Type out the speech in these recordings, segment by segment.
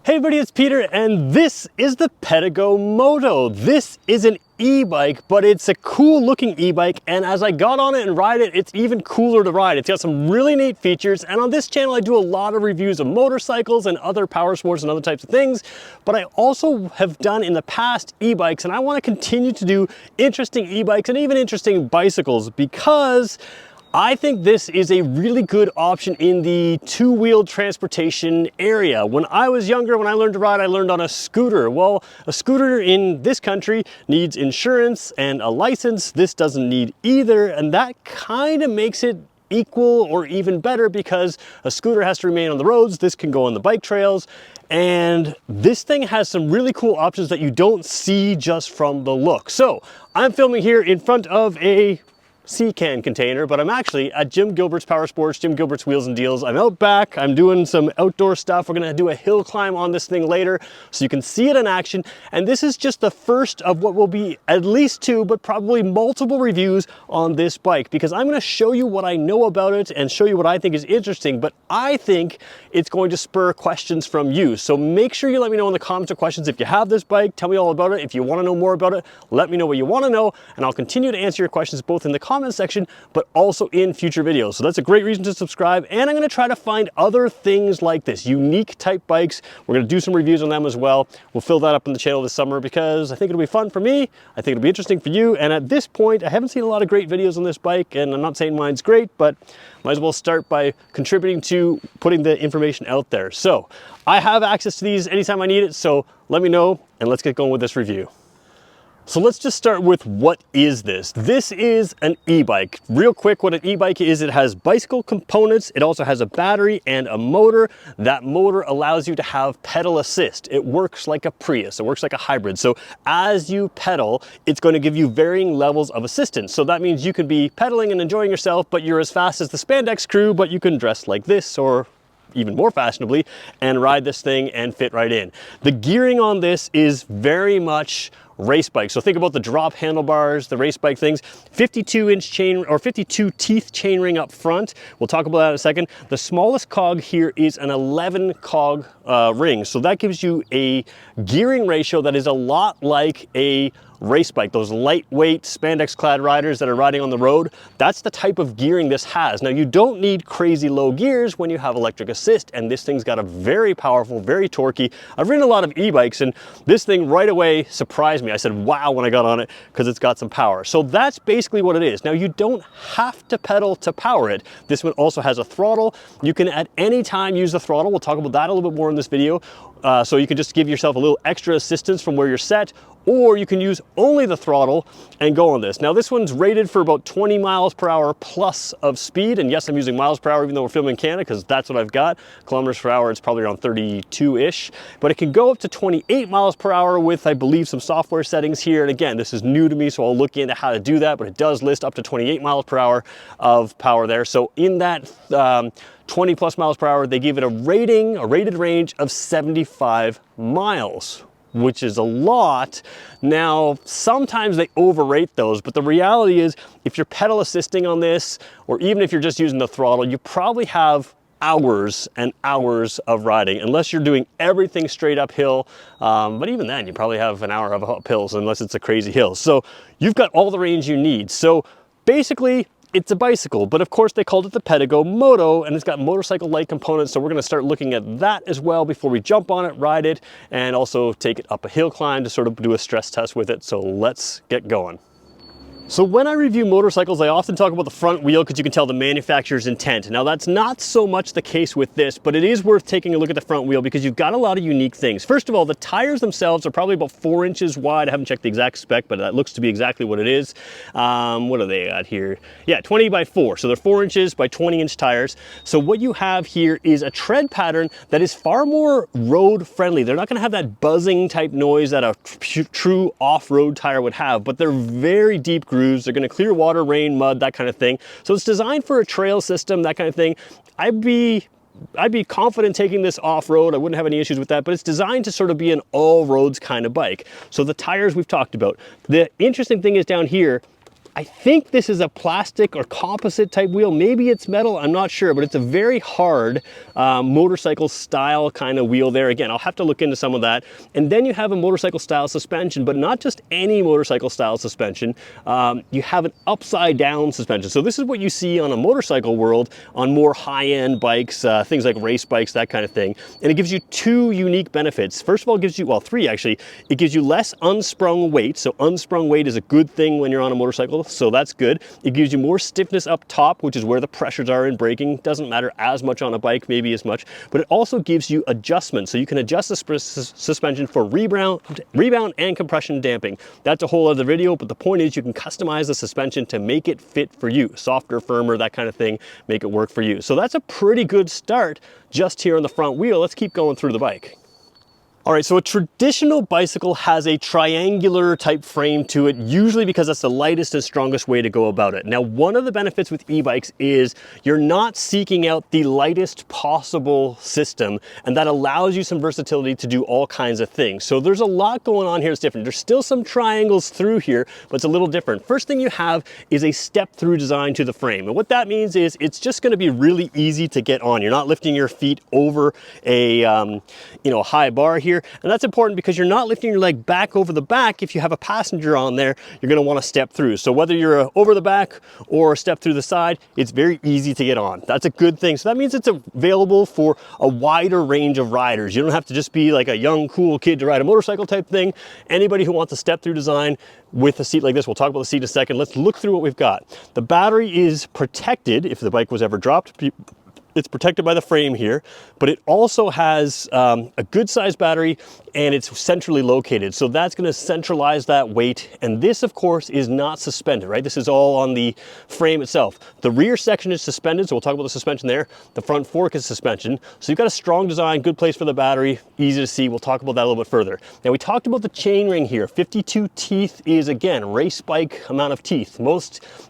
Hey everybody, it's Peter, and this is the Pedego Moto. This is an e-bike, but it's a cool looking e-bike, and as I got on it and ride it, it's even cooler to ride. It's got some really neat features, and on this channel I do a lot of reviews of motorcycles and other power sports and other types of things, but I also have done in the past e-bikes, and I want to continue to do interesting e-bikes and even interesting bicycles because I think this is a really good option in the two-wheeled transportation area. When I was younger, when I learned to ride, I learned on a scooter. Well, a scooter in this country needs insurance and a license. This doesn't need either, and that kind of makes it equal or even better because a scooter has to remain on the roads. This can go on the bike trails, and this thing has some really cool options that you don't see just from the look. So I'm filming here in front of a sea can container, but I'm actually at Jim Gilbert's Power Sports, Jim Gilbert's Wheels and Deals. I'm out back, I'm doing some outdoor stuff. We're gonna do a hill climb on this thing later so you can see it in action. And this is just the first of what will be at least two, but probably multiple reviews on this bike, because I'm gonna show you what I know about it and show you what I think is interesting, but I think it's going to spur questions from you. So make sure you let me know in the comments or questions if you have this bike, tell me all about it. If you wanna know more about it, let me know what you wanna know, and I'll continue to answer your questions both in the comment section, but also in future videos. So that's a great reason to subscribe, and I'm gonna try to find other things like this, unique type bikes. We're gonna do some reviews on them as well. We'll fill that up in the channel this summer because I think it'll be fun for me. I think it'll be interesting for you. And at this point, I haven't seen a lot of great videos on this bike, and I'm not saying mine's great, but might as well start by contributing to putting the information out there. So I have access to these anytime I need it, so let me know and let's get going with this review. So let's just start with, what is this? This is an e-bike. Real quick, what an e-bike is, it has bicycle components. It also has a battery and a motor. That motor allows you to have pedal assist. It works like a Prius. It works like a hybrid. So as you pedal, it's going to give you varying levels of assistance. So that means you can be pedaling and enjoying yourself, but you're as fast as the spandex crew, but you can dress like this or even more fashionably and ride this thing and fit right in. The gearing on this is very much race bike. So think about the drop handlebars, the race bike things. 52-inch chain or 52 teeth chain ring up front. We'll talk about that in a second. The smallest cog here is an 11 cog ring. So that gives you a gearing ratio that is a lot like a race bike, those lightweight spandex clad riders that are riding on the road. That's the type of gearing this has. Now, you don't need crazy low gears when you have electric assist, and this thing's got a very powerful, very torquey. I've ridden a lot of e-bikes, and this thing right away surprised me. I said, wow, when I got on it, because it's got some power. So that's basically what it is. Now, you don't have to pedal to power it. This one also has a throttle. You can at any time use the throttle. We'll talk about that a little bit more in this video. So you can just give yourself a little extra assistance from where you're set, or you can use only the throttle and go on this. Now, this one's rated for about 20 miles per hour plus of speed. And yes, I'm using miles per hour even though we're filming in Canada, because that's what I've got. Kilometers per hour, it's probably around 32-ish. But it can go up to 28 miles per hour with, I believe, some software settings here. And again, this is new to me, so I'll look into how to do that, but it does list up to 28 miles per hour of power there. So in that 20 plus miles per hour, they give it a rated range of 75 miles, which is a lot. Now, sometimes they overrate those, but the reality is if you're pedal assisting on this, or even if you're just using the throttle, you probably have hours and hours of riding, unless you're doing everything straight uphill. But even then, you probably have an hour of uphills, unless it's a crazy hill. So you've got all the range you need. So basically, it's a bicycle, but of course they called it the Pedego Moto, and it's got motorcycle-like components, so we're gonna start looking at that as well before we jump on it, ride it, and also take it up a hill climb to sort of do a stress test with it. So let's get going. So when I review motorcycles, I often talk about the front wheel because you can tell the manufacturer's intent. Now, that's not so much the case with this, but it is worth taking a look at the front wheel because you've got a lot of unique things. First of all, the tires themselves are probably about 4 inches wide. I haven't checked the exact spec, but that looks to be exactly what it is. What are they at here? Yeah, 20 by 4. So they're 4 inches by 20-inch tires. So what you have here is a tread pattern that is far more road friendly. They're not going to have that buzzing type noise that a true off-road tire would have, but they're very deep grooves. They're going to clear water, rain, mud, that kind of thing. So it's designed for a trail system, that kind of thing. I'd be confident taking this off-road. I wouldn't have any issues with that, but it's designed to sort of be an all roads kind of bike. So the tires we've talked about. The interesting thing is down here, I think this is a plastic or composite type wheel. Maybe it's metal, I'm not sure, but it's a very hard motorcycle style kind of wheel there. Again, I'll have to look into some of that. And then you have a motorcycle style suspension, but not just any motorcycle style suspension. You have an upside down suspension. So this is what you see on a motorcycle world on more high-end bikes, things like race bikes, that kind of thing. And it gives you two unique benefits. First of all, it gives you, well, three actually. It gives you less unsprung weight. So unsprung weight is a good thing when you're on a motorcycle. So that's good. It gives you more stiffness up top, which is where the pressures are in braking. Doesn't matter as much on a bike, maybe as much, but it also gives you adjustment. So you can adjust the suspension for rebound and compression damping. That's a whole other video, but the point is you can customize the suspension to make it fit for you. Softer, firmer, that kind of thing, make it work for you. So that's a pretty good start just here on the front wheel. Let's keep going through the bike. All right, so a traditional bicycle has a triangular type frame to it, usually because that's the lightest and strongest way to go about it. Now, one of the benefits with e-bikes is you're not seeking out the lightest possible system, and that allows you some versatility to do all kinds of things. So there's a lot going on here that's different. There's still some triangles through here, but it's a little different. First thing you have is a step-through design to the frame. And what that means is it's just gonna be really easy to get on. You're not lifting your feet over a high bar here. And that's important because you're not lifting your leg back over the back. If you have a passenger on there, you're going to want to step through. So whether you're over the back or step through the side, it's very easy to get on. That's a good thing. So that means it's available for a wider range of riders. You don't have to just be like a young, cool kid to ride a motorcycle type thing. Anybody who wants a step through design with a seat like this, we'll talk about the seat in a second. Let's look through what we've got. The battery is protected if the bike was ever dropped. It's protected by the frame here, but it also has a good sized battery and it's centrally located. So that's gonna centralize that weight. And this of course is not suspended, right? This is all on the frame itself. The rear section is suspended, so we'll talk about the suspension there. The front fork is suspension. So you've got a strong design, good place for the battery, easy to see. We'll talk about that a little bit further. Now we talked about the chain ring here. 52 teeth is again, race bike amount of teeth.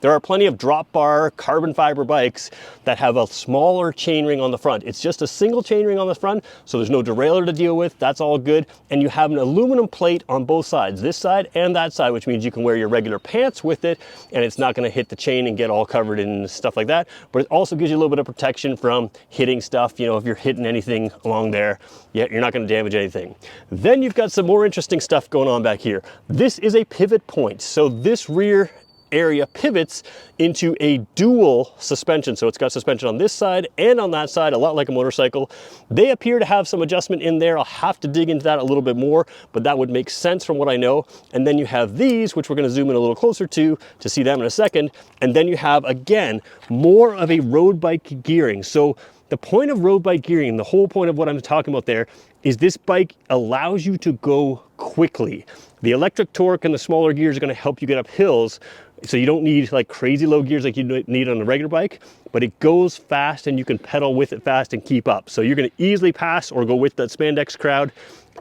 There are plenty of drop bar carbon fiber bikes that have a smaller chain ring on the front. It's just a single chain ring on the front, so there's no derailleur to deal with. That's all good. And you have an aluminum plate on both sides, this side and that side, which means you can wear your regular pants with it and it's not going to hit the chain and get all covered in stuff like that. But it also gives you a little bit of protection from hitting stuff. You know, if you're hitting anything along there, yeah, you're not going to damage anything. Then you've got some more interesting stuff going on back here. This is a pivot point. So this rear area pivots into a dual suspension. So it's got suspension on this side and on that side, a lot like a motorcycle. They appear to have some adjustment in there. I'll have to dig into that a little bit more, but that would make sense from what I know. And then you have these, which we're going to zoom in a little closer to see them in a second. And then you have, again, more of a road bike gearing. So the point of road bike gearing, the whole point of what I'm talking about there, is this bike allows you to go quickly. The electric torque and the smaller gears are going to help you get up hills, so you don't need like crazy low gears like you need on a regular bike, but it goes fast and you can pedal with it fast and keep up. So you're going to easily pass or go with that spandex crowd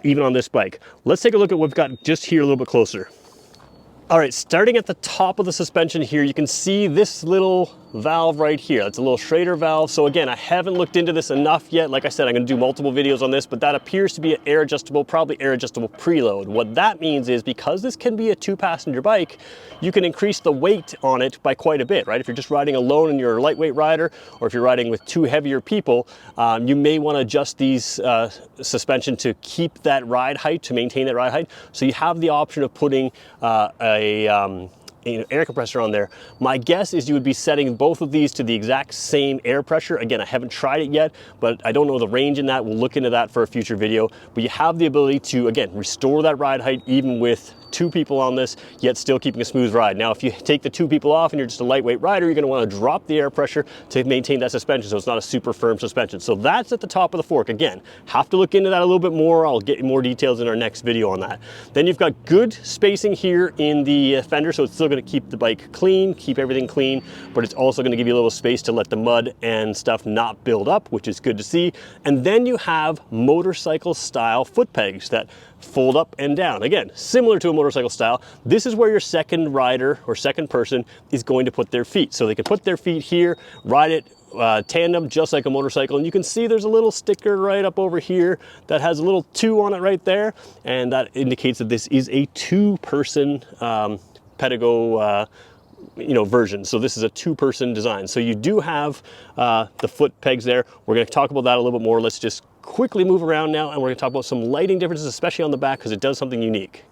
even on this bike. Let's take a look at what we've got just here a little bit closer. All right, starting at the top of the suspension here, you can see this little valve right here. That's a little Schrader valve. So again, I haven't looked into this enough yet. Like I said, I'm going to do multiple videos on this, but that appears to be an air adjustable, probably air adjustable preload. What that means is because this can be a 2-passenger bike, you can increase the weight on it by quite a bit, right? If you're just riding alone and you're a lightweight rider, or if you're riding with 2 heavier people, you may want to adjust these suspension to keep that ride height, to maintain that ride height. So you have the option of putting an air compressor on there. My guess is you would be setting both of these to the exact same air pressure. Again, I haven't tried it yet, but I don't know the range in that. We'll look into that for a future video. But you have the ability to, again, restore that ride height even with 2 people on this, yet still keeping a smooth ride. Now, if you take the 2 people off and you're just a lightweight rider, you're going to want to drop the air pressure to maintain that suspension, so it's not a super firm suspension. So that's at the top of the fork. Again, have to look into that a little bit more. I'll get more details in our next video on that. Then you've got good spacing here in the fender, so it's still going to keep the bike clean, keep everything clean, but it's also going to give you a little space to let the mud and stuff not build up, which is good to see. And then you have motorcycle style foot pegs that fold up and down. Again, similar to a motorcycle style. This is where your second rider or second person is going to put their feet. So they can put their feet here, ride it tandem just like a motorcycle, and you can see there's a little sticker right up over here that has a little 2 on it right there, and that indicates that this is a 2-person Pedego version. So this is a 2-person design. So you do have the foot pegs there. We're going to talk about that a little bit more. Let's just quickly move around now, and we're going to talk about some lighting differences, especially on the back, because it does something unique.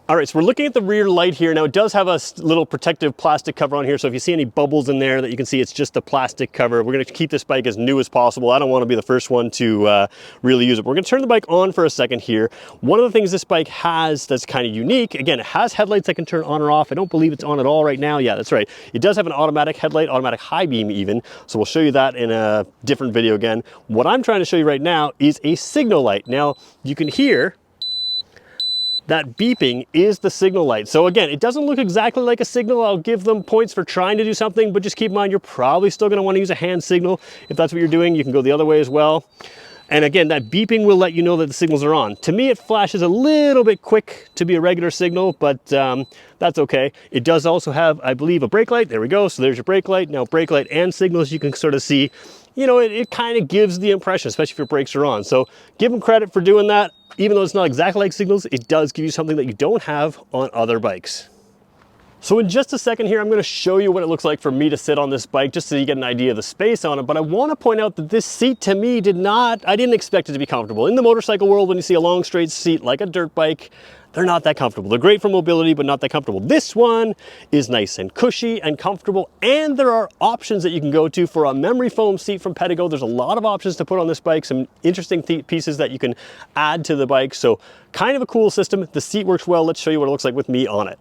All right, so we're looking at the rear light here. Now it does have a little protective plastic cover on here, so if you see any bubbles in there that you can see, it's just the plastic cover. We're gonna keep this bike as new as possible. I don't wanna be the first one to really use it. We're gonna turn the bike on for a second here. One of the things this bike has that's kind of unique, again, it has headlights that can turn on or off. I don't believe it's on at all right now. Yeah, that's right. It does have an automatic headlight, automatic high beam even, so we'll show you that in a different video again. What I'm trying to show you right now is a signal light. Now, you can hear that beeping is the signal light. So again, it doesn't look exactly like a signal. I'll give them points for trying to do something, but just keep in mind, you're probably still gonna wanna use a hand signal. If that's what you're doing, you can go the other way as well. And again, that beeping will let you know that the signals are on. To me, it flashes a little bit quick to be a regular signal, but that's okay. It does also have, I believe, a brake light. There we go, so there's your brake light. Now brake light and signals, you can sort of see, it kind of gives the impression, especially if your brakes are on. So give them credit for doing that. Even though it's not exactly like signals, it does give you something that you don't have on other bikes. So in just a second here, I'm going to show you what it looks like for me to sit on this bike, just so you get an idea of the space on it. But I want to point out that this seat to me I didn't expect it to be comfortable. In the motorcycle world, when you see a long straight seat like a dirt bike, they're not that comfortable. They're great for mobility, but not that comfortable. This one is nice and cushy and comfortable, and there are options that you can go to for a memory foam seat from Pedego. There's a lot of options to put on this bike, some interesting pieces that you can add to the bike. So kind of a cool system. The seat works well. Let's show you what it looks like with me on it.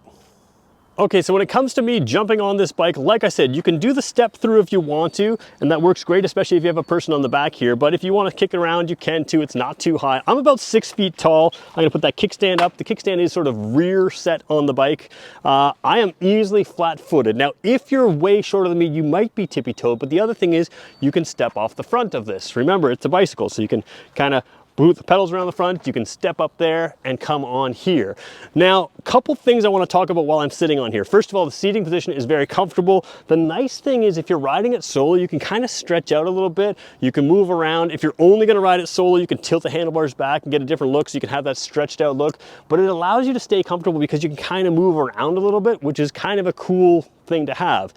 Okay, so when it comes to me jumping on this bike, like I said, you can do the step through if you want to, and that works great, especially if you have a person on the back here. But if you want to kick it around, you can too. It's not too high. I'm about 6 feet tall. I'm gonna put that kickstand up. The kickstand is sort of rear set on the bike. I am easily flat-footed. Now, if you're way shorter than me, you might be tippy-toed, but the other thing is you can step off the front of this. Remember, it's a bicycle, so you can kind of boot the pedals around the front, you can step up there and come on here. Now, a couple things I want to talk about while I'm sitting on here. First of all, the seating position is very comfortable. The nice thing is if you're riding it solo, you can kind of stretch out a little bit. You can move around. If you're only going to ride it solo, you can tilt the handlebars back and get a different look, so you can have that stretched out look. But it allows you to stay comfortable because you can kind of move around a little bit, which is kind of a cool thing to have.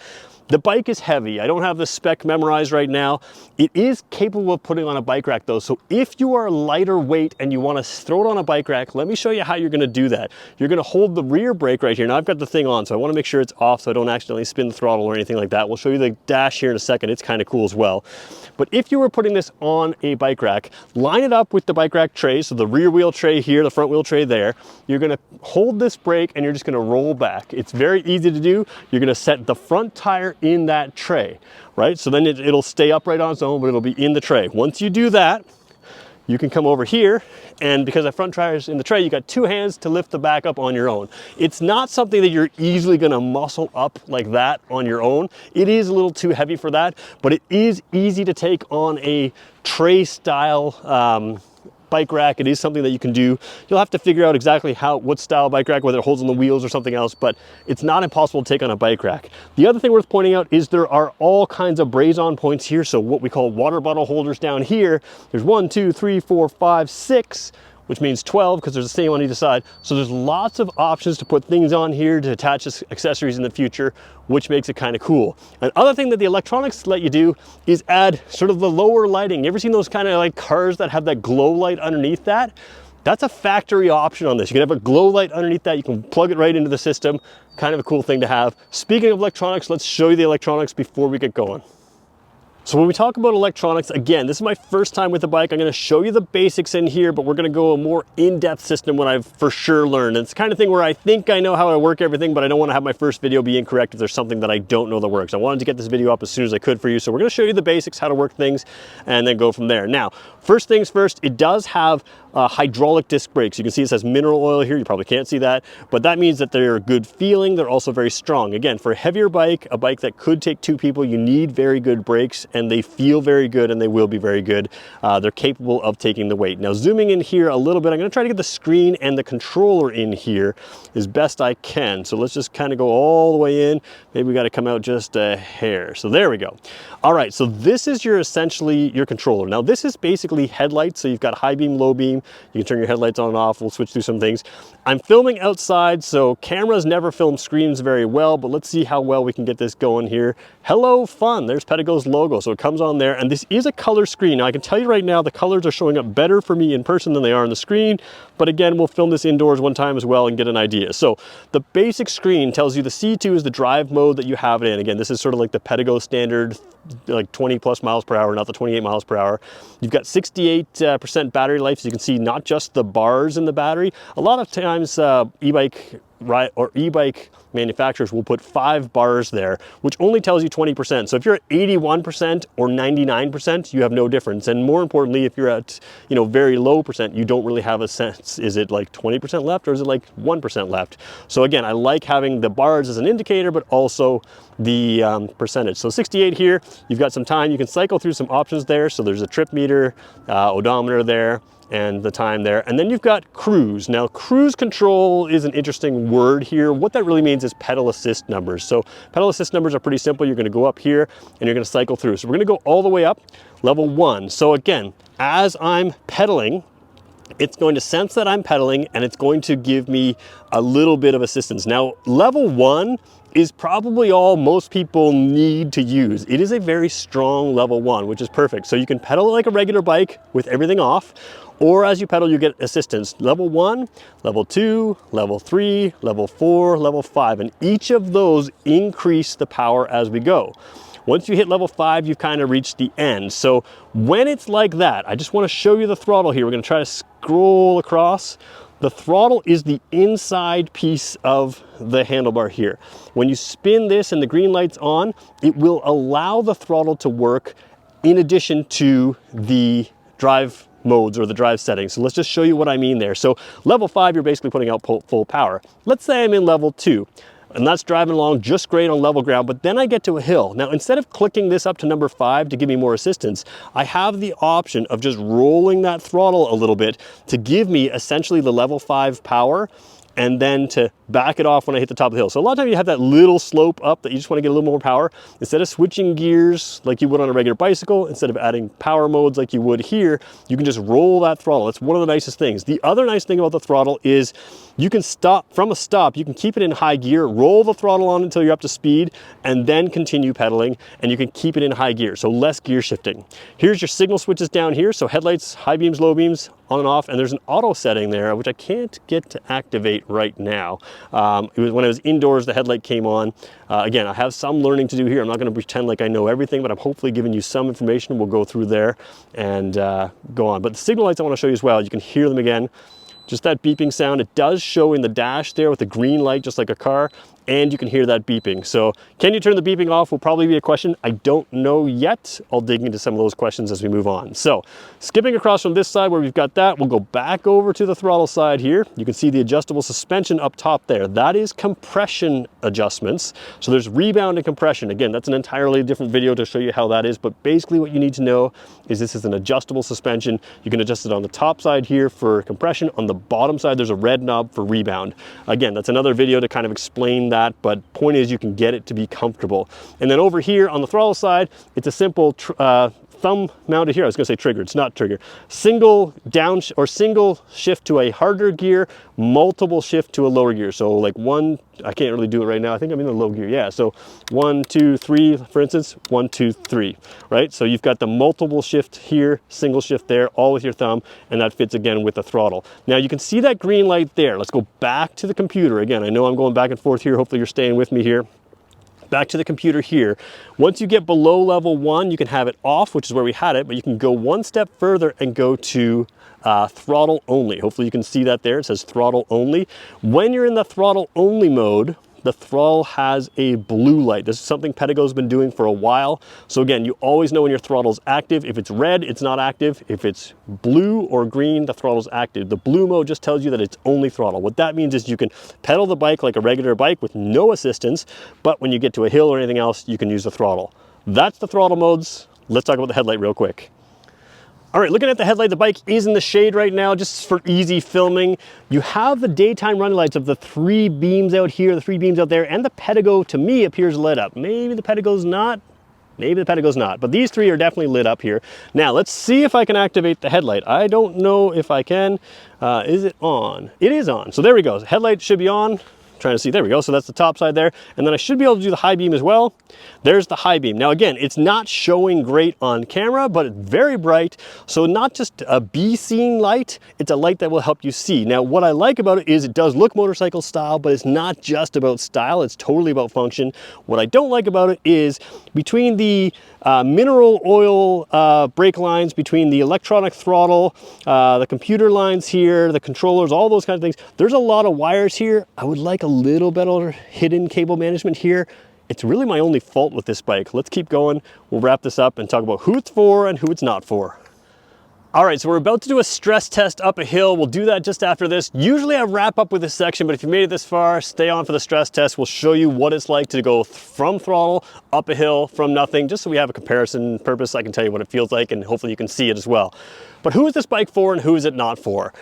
The bike is heavy. I don't have the spec memorized right now. It is capable of putting on a bike rack though. So if you are lighter weight and you want to throw it on a bike rack, let me show you how you're going to do that. You're going to hold the rear brake right here. Now I've got the thing on, so I want to make sure it's off so I don't accidentally spin the throttle or anything like that. We'll show you the dash here in a second. It's kind of cool as well. But if you were putting this on a bike rack, line it up with the bike rack tray. So the rear wheel tray here, the front wheel tray there. You're going to hold this brake and you're just going to roll back. It's very easy to do. You're going to set the front tire in that tray, right? So then it'll stay upright on its own, but it'll be in the tray. Once you do that, you can come over here, and because the front tire is in the tray, you got 2 hands to lift the back up on your own. It's not something that you're easily gonna muscle up like that on your own. It is a little too heavy for that, but it is easy to take on a tray style bike rack. It is something that you can do. You'll have to figure out exactly what style bike rack, whether it holds on the wheels or something else, but it's not impossible to take on a bike rack. The other thing worth pointing out is there are all kinds of braze-on points here. So what we call water bottle holders down here. There's 1, 2, 3, 4, 5, 6, which means 12 because there's the same on either side. So there's lots of options to put things on here to attach accessories in the future, which makes it kind of cool. Another thing that the electronics let you do is add sort of the lower lighting. You ever seen those kind of like cars that have that glow light underneath that? That's a factory option on this. You can have a glow light underneath that. You can plug it right into the system. Kind of a cool thing to have. Speaking of electronics, let's show you the electronics before we get going. So when we talk about electronics, again, this is my first time with the bike. I'm going to show you the basics in here, but we're going to go a more in-depth system when I've for sure learned. And it's the kind of thing where I think I know how I work everything, but I don't want to have my first video be incorrect if there's something that I don't know that works. I wanted to get this video up as soon as I could for you. So we're going to show you the basics, how to work things, and then go from there. Now, first things first, it does have hydraulic disc brakes. You can see it says mineral oil here. You probably can't see that, but that means that they're good feeling. They're also very strong. Again, for a heavier bike, a bike that could take 2 people, you need very good brakes and they feel very good, and they will be very good. They're capable of taking the weight. Now zooming in here a little bit, I'm going to try to get the screen and the controller in here as best I can. So let's just kind of go all the way in. Maybe we got to come out just a hair. So there we go. All right, so this is essentially your controller. Now this is basically headlights. So you've got high beam, low beam. You can turn your headlights on and off. We'll switch through some things. I'm filming outside, so cameras never film screens very well, but let's see how well we can get this going here. Hello Fun, there's Pedego's logo. So it comes on there, and this is a color screen. Now I can tell you right now, the colors are showing up better for me in person than they are on the screen, but again, we'll film this indoors one time as well and get an idea. So the basic screen tells you the C2 is the drive mode that you have it in. Again, this is sort of like the Pedego standard, like 20 plus miles per hour, not the 28 miles per hour. You've got 68% battery life, so you can see not just the bars in the battery. A lot of times e-bike manufacturers will put 5 bars there, which only tells you 20%. So if you're at 81% or 99%, you have no difference. And more importantly, if you're at, very low percent, you don't really have a sense. Is it like 20% left, or is it like 1% left? So again, I like having the bars as an indicator, but also the percentage. So 68 here, you've got some time. You can cycle through some options there. So there's a trip meter, odometer there, and the time there. And then you've got cruise. Now, cruise control is an interesting word here. What that really means is pedal assist numbers. So pedal assist numbers are pretty simple. You're gonna go up here and you're gonna cycle through. So we're gonna go all the way up, level 1. So again, as I'm pedaling, it's going to sense that I'm pedaling, and it's going to give me a little bit of assistance. Now, level 1 is probably all most people need to use. It is a very strong level 1, which is perfect. So you can pedal like a regular bike with everything off, or as you pedal, you get assistance. Level 1, level 2, level 3, level 4, level 5, and each of those increase the power as we go. Once you hit level 5, you've kind of reached the end. So when it's like that, I just want to show you the throttle here. We're going to try to scroll across. The throttle is the inside piece of the handlebar here. When you spin this and the green light's on, it will allow the throttle to work in addition to the drive modes or the drive settings. So let's just show you what I mean there. So level 5, you're basically putting out full power. Let's say I'm in level 2. And that's driving along just great on level ground, but then I get to a hill. Now, instead of clicking this up to number 5 to give me more assistance, I have the option of just rolling that throttle a little bit to give me essentially the level 5 power, and then to back it off when I hit the top of the hill. So a lot of times you have that little slope up that you just want to get a little more power. Instead of switching gears like you would on a regular bicycle, instead of adding power modes like you would here, you can just roll that throttle. That's one of the nicest things. The other nice thing about the throttle is you can stop from a stop. You can keep it in high gear, roll the throttle on until you're up to speed, and then continue pedaling, and you can keep it in high gear, so less gear shifting. Here's your signal switches down here. So headlights, high beams, low beams, on and off, and there's an auto setting there, which I can't get to activate right now. It was when I was indoors, the headlight came on. Again, I have some learning to do here. I'm not gonna pretend like I know everything, but I'm hopefully giving you some information. We'll go through there and go on. But the signal lights I wanna show you as well. You can hear them again. Just that beeping sound. It does show in the dash there with the green light, just like a car, and you can hear that beeping. So can you turn the beeping off will probably be a question. I don't know yet. I'll dig into some of those questions as we move on. So skipping across from this side where we've got that, we'll go back over to the throttle side here. You can see the adjustable suspension up top there. That is compression adjustments. So there's rebound and compression. Again, that's an entirely different video to show you how that is, but basically what you need to know is this is an adjustable suspension. You can adjust it on the top side here for compression. On the bottom side, there's a red knob for rebound. Again, that's another video to kind of explain that, but point is you can get it to be comfortable. And then over here on the throttle side, it's a simple thumb mounted here. I was gonna say trigger, it's not trigger. Single down or single shift to a harder gear, multiple shift to a lower gear. So like one, I can't really do it right now. I think I'm in the low gear. Yeah, so 1, 2, 3, for instance, 1, 2, 3, right? So you've got the multiple shift here, single shift there, all with your thumb, and that fits again with the throttle. Now you can see that green light there. Let's go back to the computer. Again, I know I'm going back and forth here. Hopefully you're staying with me here. Back to the computer here. Once you get below level 1, you can have it off, which is where we had it, but you can go one step further and go to throttle only. Hopefully you can see that there. It says throttle only. When you're in the throttle only mode, the throttle has a blue light. This is something Pedego's been doing for a while. So again, you always know when your throttle's active. If it's red, it's not active. If it's blue or green, the throttle's active. The blue mode just tells you that it's only throttle. What that means is you can pedal the bike like a regular bike with no assistance, but when you get to a hill or anything else, you can use the throttle. That's the throttle modes. let's talk about the headlight real quick. All right, looking at the headlight, the bike is in the shade right now just for easy filming. You have the daytime running lights of the 3 beams out here, the 3 beams out there, and the Pedego to me appears lit up. Maybe the Pedego's not. Maybe the Pedego's not, but these 3 are definitely lit up here. Now, let's see if I can activate the headlight. I don't know if I can. Is it on? It is on. So there we go. The headlight should be on. Trying to see, there we go. So that's the top side there. And then I should be able to do the high beam as well. There's the high beam. Now again, it's not showing great on camera, but it's very bright. So not just a be-seeing light, it's a light that will help you see. Now what I like about it is it does look motorcycle style, but it's not just about style, it's totally about function. What I don't like about it is between the mineral oil brake lines, between the electronic throttle, the computer lines here, the controllers, all those kinds of things, there's a lot of wires here. I would like a little better hidden cable management here. It's really my only fault with this bike. Let's keep going. We'll wrap this up and talk about who it's for and who it's not for. All right, so we're about to do a stress test up a hill. We'll do that just after this. Usually I wrap up with this section, but if you made it this far, stay on for the stress test. We'll show you what it's like to go from throttle up a hill from nothing, just so we have a comparison purpose. I can tell you what it feels like and hopefully you can see it as well. But who is this bike for and who is it not for?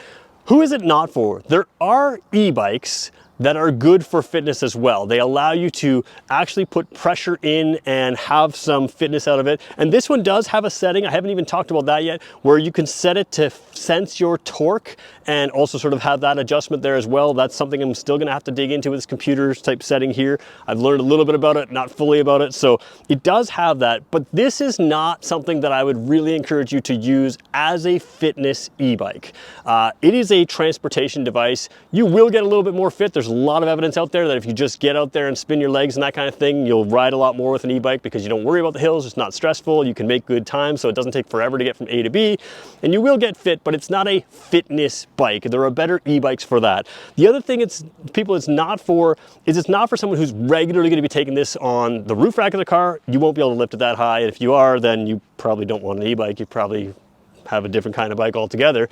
Who is it not for? There are e-bikes that are good for fitness as well. They allow you to actually put pressure in and have some fitness out of it. And this one does have a setting, I haven't even talked about that yet, where you can set it to sense your torque and also sort of have that adjustment there as well. That's something I'm still gonna have to dig into with this computer type setting here. I've learned a little bit about it, not fully about it. So it does have that, but this is not something that I would really encourage you to use as a fitness e-bike. It is a transportation device. You will get a little bit more fit. There's a lot of evidence out there that if you just get out there and spin your legs and that kind of thing, you'll ride a lot more with an e-bike because you don't worry about the hills. It's not stressful. You can make good time, so it doesn't take forever to get from A to B. And you will get fit, but it's not a fitness bike. There are better e-bikes for that. The other thing it's not for is it's not for someone who's regularly going to be taking this on the roof rack of the car. You won't be able to lift it that high. And if you are, then you probably don't want an e-bike. You probably have a different kind of bike altogether.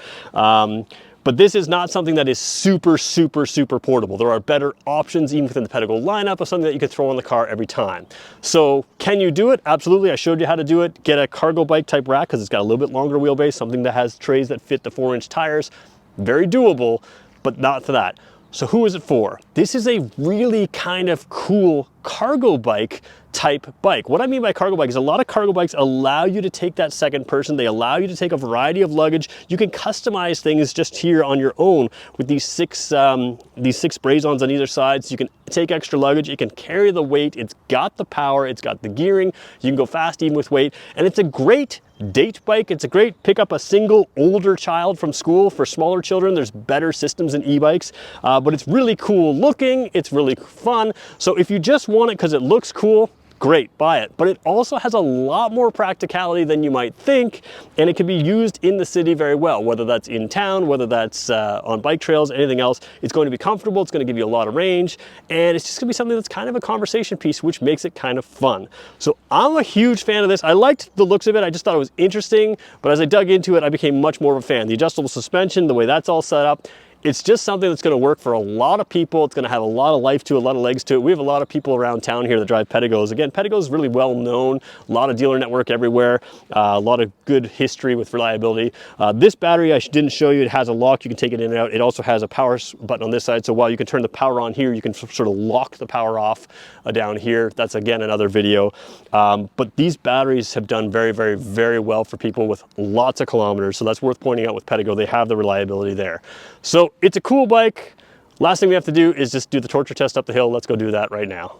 But this is not something that is super, super, super portable. There are better options even within the Pedego lineup of something that you can throw on the car every time. So can you do it? Absolutely. I showed you how to do it. Get a cargo bike type rack because it's got a little bit longer wheelbase, something that has trays that fit the 4-inch tires. Very doable, but not for that. So who is it for? This is a really kind of cool cargo bike type bike. What I mean by cargo bike is a lot of cargo bikes allow you to take that second person. They allow you to take a variety of luggage. You can customize things just here on your own with these six braze-ons on either side. So you can take extra luggage. It can carry the weight. It's got the power. It's got the gearing. You can go fast even with weight. And it's a great date bike. It's a great pick up a single older child from school. For smaller children, there's better systems in e-bikes, but it's really cool looking. It's really fun. So if you just want it because it looks cool, great, buy it. But it also has a lot more practicality than you might think, and it can be used in the city very well, whether that's in town, whether that's on bike trails, anything else. It's going to be comfortable, it's going to give you a lot of range, and it's just going to be something that's kind of a conversation piece, which makes it kind of fun. So I'm a huge fan of this. I liked the looks of it. I just thought it was interesting, but as I dug into it, I became much more of a fan. The adjustable suspension, the way that's all set up, it's just something that's going to work for a lot of people. It's going to have a lot of life to it, a lot of legs to it. We have a lot of people around town here that drive Pedegos. Again, Pedego is really well known, a lot of dealer network everywhere, a lot of good history with reliability. This battery I didn't show you, it has a lock, you can take it in and out. It also has a power button on this side, so while you can turn the power on here, you can sort of lock the power off down here. That's again another video. But these batteries have done very, very, very well for people with lots of kilometers, so that's worth pointing out with Pedego. They have the reliability there. So it's a cool bike. Last thing we have to do is just do the torture test up the hill. Let's go do that right now.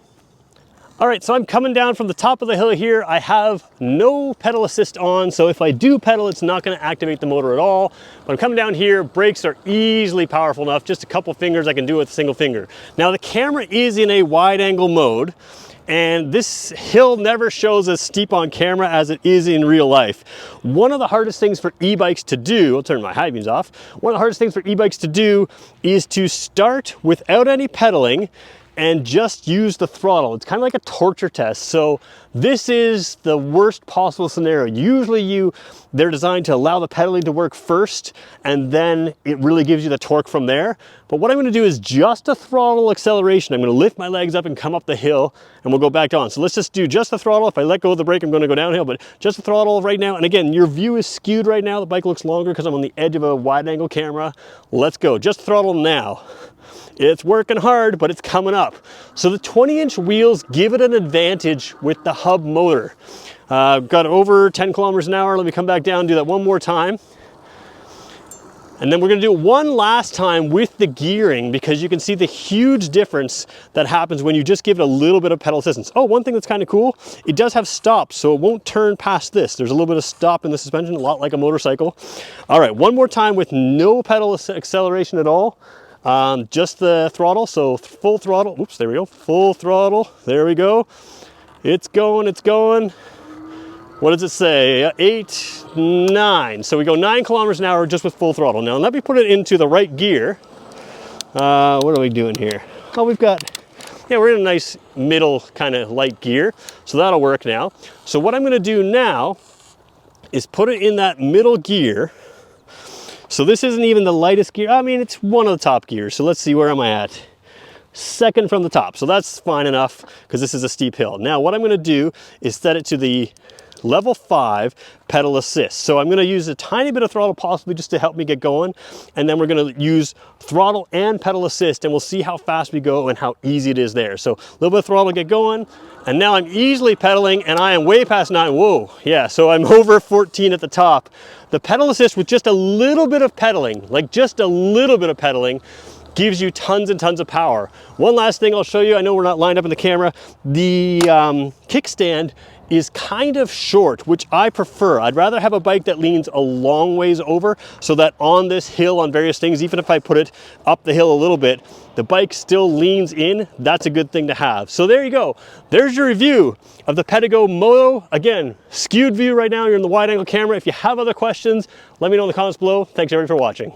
All right, so I'm coming down from the top of the hill here. I have no pedal assist on, so if I do pedal, it's not gonna activate the motor at all. But I'm coming down here, brakes are easily powerful enough, just a couple fingers I can do it with a single finger. Now the camera is in a wide angle mode, and this hill never shows as steep on camera as it is in real life. One of the hardest things for e-bikes to do, I'll turn my high beams off. One of the hardest things for e-bikes to do is to start without any pedaling and just use the throttle. It's kind of like a torture test. So this is the worst possible scenario. Usually they're designed to allow the pedaling to work first, and then it really gives you the torque from there. But what I'm gonna do is just a throttle acceleration. I'm gonna lift my legs up and come up the hill, and we'll go back on. So let's just do just the throttle. If I let go of the brake, I'm gonna go downhill, but just the throttle right now. And again, your view is skewed right now. The bike looks longer because I'm on the edge of a wide angle camera. Let's go, just throttle now. It's working hard, but it's coming up. So the 20-inch wheels give it an advantage with the hub motor. Got over 10 kilometers an hour. Let me come back down and do that one more time. And then we're gonna do it one last time with the gearing, because you can see the huge difference that happens when you just give it a little bit of pedal assistance. Oh, one thing that's kind of cool, it does have stops, so it won't turn past this. There's a little bit of stop in the suspension, a lot like a motorcycle. All right, one more time with no pedal acceleration at all. Just the throttle, so full throttle. Oops, there we go, full throttle. There we go. It's going, it's going. What does it say? 8, 9. So we go 9 kilometers an hour just with full throttle. Now let me put it into the right gear. What are we doing here? Oh, we've got, yeah, we're in a nice middle kind of light gear. So that'll work now. So what I'm gonna do now is put it in that middle gear. So this isn't even the lightest gear. I mean, it's one of the top gears. So let's see, where am I at? Second from the top. So that's fine enough because this is a steep hill. Now what I'm gonna do is set it to the level 5 pedal assist. So I'm gonna use a tiny bit of throttle possibly just to help me get going. And then we're gonna use throttle and pedal assist, and we'll see how fast we go and how easy it is there. So a little bit of throttle, get going. And now I'm easily pedaling, and I am way past 9. Whoa, yeah, so I'm over 14 at the top. The pedal assist with just a little bit of pedaling, like just a little bit of pedaling, gives you tons and tons of power. One last thing I'll show you, I know we're not lined up in the camera, the kickstand is kind of short, which I prefer. I'd rather have a bike that leans a long ways over, so that on this hill, on various things, even if I put it up the hill a little bit, the bike still leans in. That's a good thing to have. So there you go. There's your review of the Pedego Moto. Again, skewed view right now. You're in the wide angle camera. If you have other questions, let me know in the comments below. Thanks everybody for watching.